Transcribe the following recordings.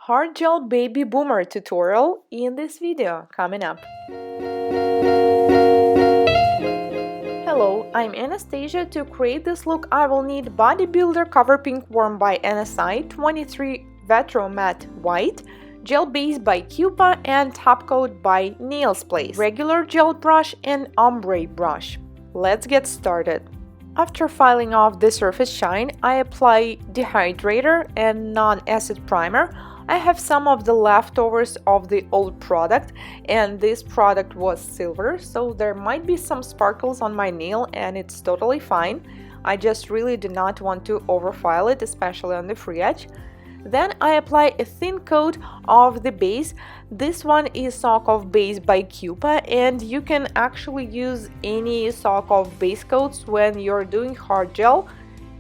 hard gel baby boomer tutorial in this video coming up. Hello, I'm Anastasia. To create this look I will need Bodybuilder Cover Pink Worm by NSI, 23 Vetro Matte White, gel base by Cupa, and top coat by Nails Place, regular gel brush and ombre brush. Let's get started. After filing off the surface shine, I apply dehydrator and non-acid primer. I have some of the leftovers of the old product, and this product was silver, so there might be some sparkles on my nail, and it's totally fine. I just really do not want to overfile it, especially on the free edge. Then I apply a thin coat of the base. This one is Sock-Off Base by Cupa, and you can actually use any Sock-Off base coats when you're doing hard gel.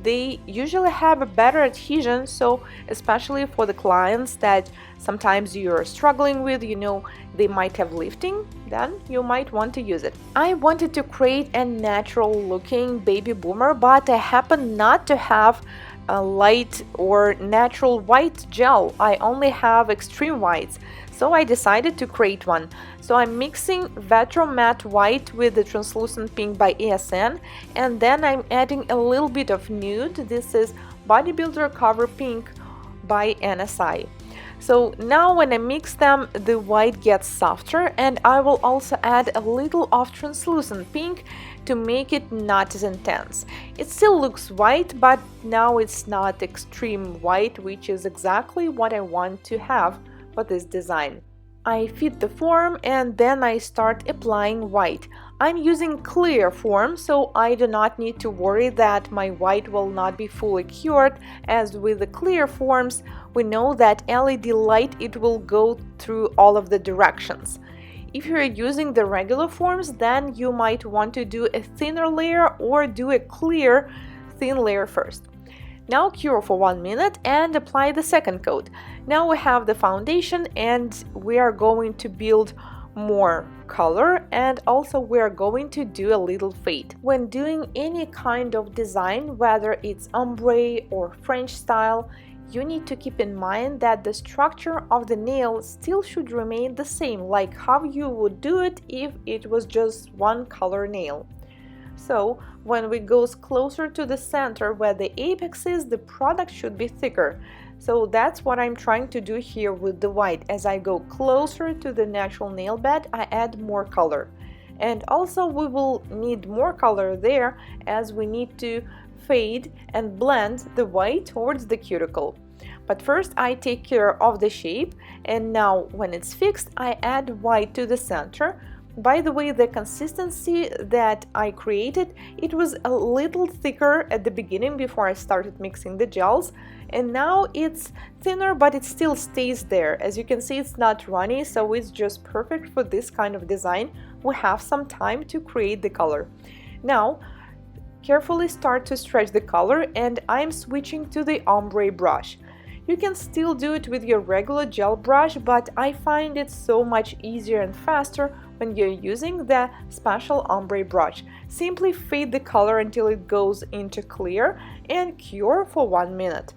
They usually have a better adhesion, so especially for the clients that sometimes you're struggling with, they might have lifting, then you might want to use it. I wanted to create a natural looking baby boomer, but I happen not to have a light or natural white gel. I only have extreme whites, so I decided to create one. So I'm mixing Vetro Matte White with the translucent pink by ESN, and then I'm adding a little bit of nude. This is Bodybuilder Cover Pink by NSI. So now when I mix them, the white gets softer, and I will also add a little of translucent pink to make it not as intense. It still looks white, but now it's not extreme white, which is exactly what I want to have for this design. I feed the form and then I start applying white. I'm using clear form, so I do not need to worry that my white will not be fully cured, as with the clear forms we know that LED light, it will go through all of the directions. If you're using the regular forms, then you might want to do a thinner layer or do a clear thin layer first. Now cure for 1 minute and apply the second coat. Now we have the foundation, and we are going to build more color, and also we are going to do a little fade. When doing any kind of design, whether it's ombre or French style, you need to keep in mind that the structure of the nail still should remain the same, like how you would do it if it was just one color nail. So when we go closer to the center where the apex is, the product should be thicker. So that's what I'm trying to do here with the white. As I go closer to the natural nail bed, I add more color. And also we will need more color there, as we need to fade and blend the white towards the cuticle. But first I take care of the shape, and now when it's fixed, I add white to the center. By the way, the consistency that I created, it was a little thicker at the beginning before I started mixing the gels, and now it's thinner, but it still stays there. As you can see, it's not runny, so it's just perfect for this kind of design. We have some time to create the color. Now carefully start to stretch the color, and I'm switching to the ombre brush. You can still do it with your regular gel brush, but I find it so much easier and faster when you're using the special ombre brush. Simply fade the color until it goes into clear and cure for 1 minute.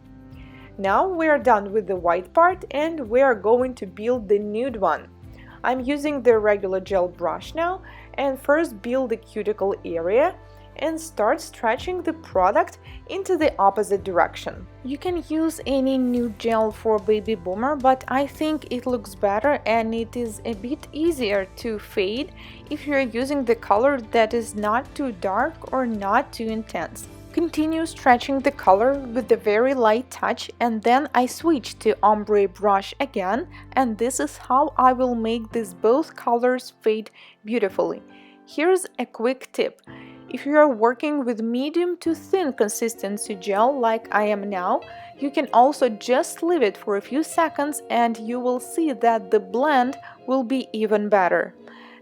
Now we are done with the white part, and we are going to build the nude one. I'm using the regular gel brush now, and first build the cuticle area and start stretching the product into the opposite direction. You can use any nude gel for baby boomer, but I think it looks better and it is a bit easier to fade if you're using the color that is not too dark or not too intense. Continue stretching the color with a very light touch, and then I switch to ombre brush again, and this is how I will make these both colors fade beautifully. Here's a quick tip. If you are working with medium to thin consistency gel like I am now, you can also just leave it for a few seconds and you will see that the blend will be even better.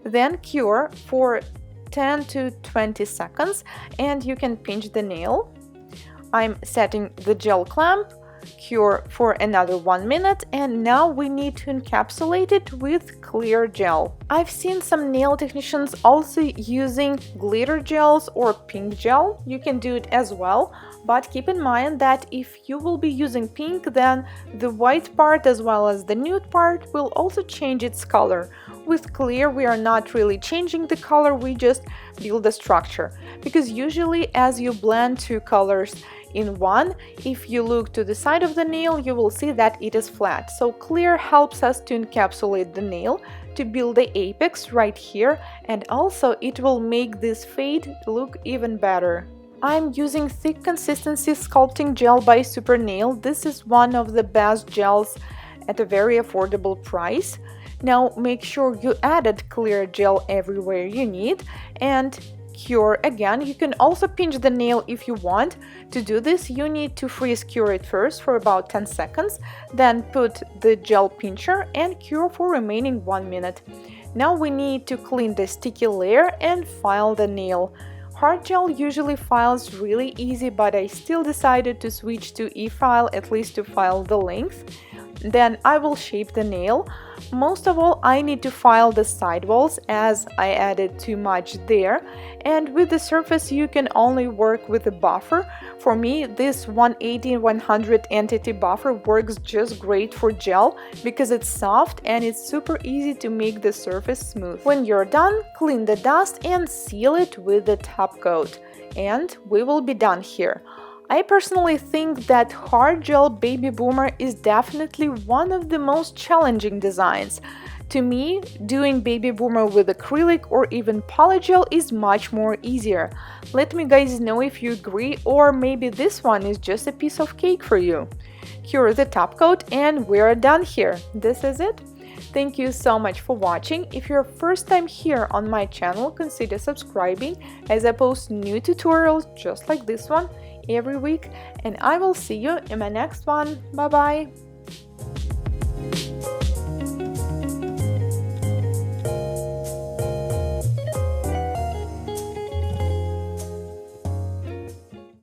Then cure for 10 to 20 seconds and you can pinch the nail. I'm setting the gel clamp, cure for another 1 minute, and now we need to encapsulate it with clear gel. I've seen some nail technicians also using glitter gels or pink gel. You can do it as well, But keep in mind that if you will be using pink, then the white part as well as the nude part will also change its color. With clear, we are not really changing the color, we just build the structure. Because usually as you blend two colors in one, if you look to the side of the nail, you will see that it is flat. So clear helps us to encapsulate the nail, to build the apex right here, and also it will make this fade look even better. I'm using thick consistency sculpting gel by Super Nail. This is one of the best gels at a very affordable price. Now make sure you added clear gel everywhere you need and cure again. You can also pinch the nail if you want. To do this, you need to freeze cure it first for about 10 seconds, then put the gel pincher and cure for remaining 1 minute. Now we need to clean the sticky layer and file the nail. Hard gel usually files really easy, but I still decided to switch to e-file, at least to file the length. Then I will shape the nail. Most of all, I need to file the sidewalls as I added too much there. And with the surface, you can only work with a buffer. For me, this 180-100 entity buffer works just great for gel because it's soft and it's super easy to make the surface smooth. When you're done, clean the dust and seal it with the top coat. And we will be done here. I personally think that hard gel baby boomer is definitely one of the most challenging designs. To me, doing baby boomer with acrylic or even polygel is much more easier. Let me guys know if you agree, or maybe this one is just a piece of cake for you. Cure the top coat and we're done here. This is it. Thank you so much for watching. If you're first time here on my channel, consider subscribing as I post new tutorials just like this one every week, and I will see you in my next one. Bye bye.